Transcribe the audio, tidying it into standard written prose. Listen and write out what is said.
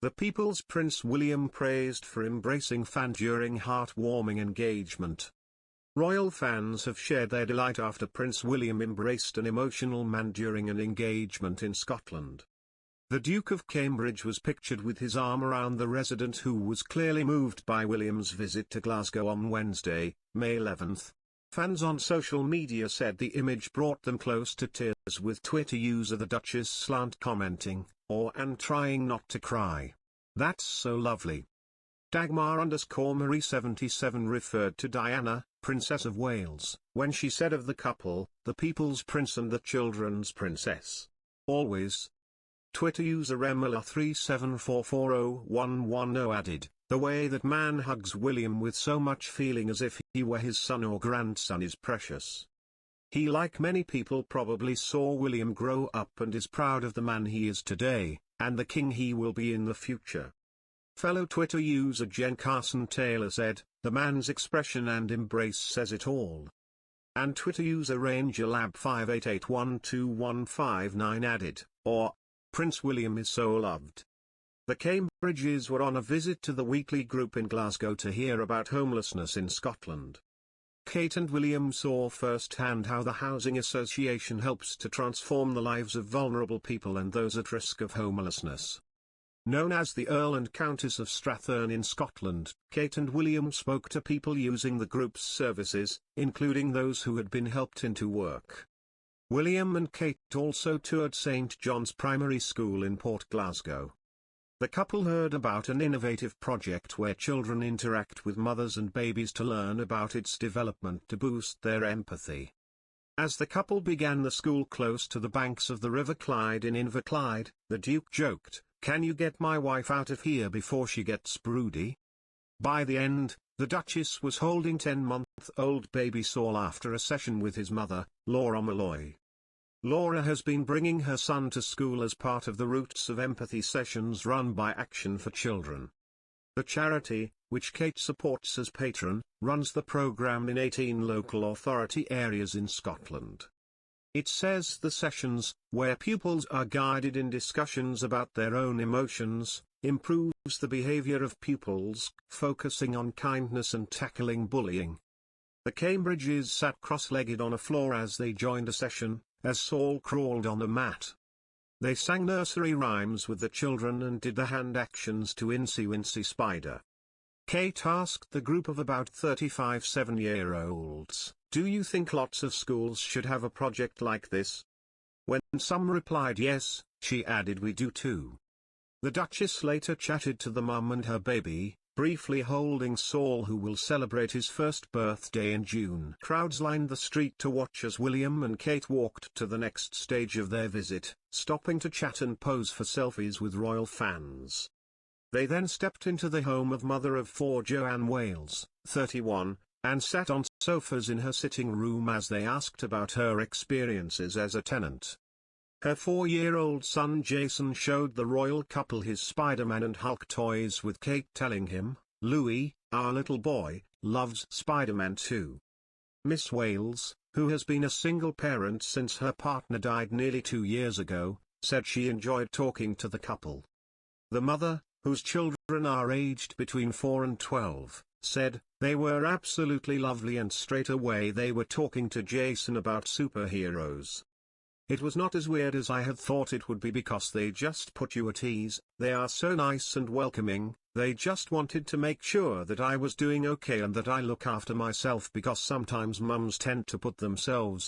The People's Prince William praised for embracing fan during heartwarming engagement. Royal fans have shared their delight after Prince William embraced an emotional man during an engagement in Scotland. The Duke of Cambridge was pictured with his arm around the resident, who was clearly moved by William's visit to Glasgow on Wednesday, May 11. Fans on social media said the image brought them close to tears, with Twitter user The Duchess Slant commenting, and trying not to cry. "That's so lovely." Dagmar_Marie77 referred to Diana, Princess of Wales, when she said of the couple, "the people's prince and the children's princess. Always." Twitter user Emila374401110 added, "The way that man hugs William with so much feeling as if he were his son or grandson is precious. He, like many people, probably saw William grow up and is proud of the man he is today, and the king he will be in the future." Fellow Twitter user Jen Carson Taylor said, "The man's expression and embrace says it all." And Twitter user RangerLab58812159 added, "Prince William is so loved." The Cambridges were on a visit to the Weekly Group in Glasgow to hear about homelessness in Scotland. Kate and William saw firsthand how the Housing Association helps to transform the lives of vulnerable people and those at risk of homelessness. Known as the Earl and Countess of Strathearn in Scotland, Kate and William spoke to people using the group's services, including those who had been helped into work. William and Kate also toured St John's Primary School in Port Glasgow. The couple heard about an innovative project where children interact with mothers and babies to learn about its development to boost their empathy. As the couple began the school close to the banks of the River Clyde in Inverclyde, the Duke joked, "Can you get my wife out of here before she gets broody?" By the end, the Duchess was holding 10-month-old baby Saul after a session with his mother, Laura Malloy. Laura has been bringing her son to school as part of the Roots of Empathy sessions run by Action for Children. The charity, which Kate supports as patron, runs the programme in 18 local authority areas in Scotland. It says the sessions, where pupils are guided in discussions about their own emotions, improves the behaviour of pupils, focusing on kindness and tackling bullying. The Cambridges sat cross-legged on a floor as they joined a session, as Saul crawled on a mat. They sang nursery rhymes with the children and did the hand actions to Incy Wincy Spider. Kate asked the group of about 35 7-year-olds, "Do you think lots of schools should have a project like this?" When some replied yes, she added, "We do too." The Duchess later chatted to the mum and her baby, briefly holding Saul, who will celebrate his first birthday in June. Crowds lined the street to watch as William and Kate walked to the next stage of their visit, stopping to chat and pose for selfies with royal fans. They then stepped into the home of mother of four Joanne Wales, 31, and sat on sofas in her sitting room as they asked about her experiences as a tenant. Her 4-year-old son Jason showed the royal couple his Spider-Man and Hulk toys, with Kate telling him, "Louis, our little boy, loves Spider-Man too." Miss Wales, who has been a single parent since her partner died nearly 2 years ago, said she enjoyed talking to the couple. The mother, whose children are aged between 4 and 12, said, "They were absolutely lovely, and straight away they were talking to Jason about superheroes. It was not as weird as I had thought it would be, because they just put you at ease, they are so nice and welcoming. They just wanted to make sure that I was doing okay and that I look after myself, because sometimes mums tend to put themselves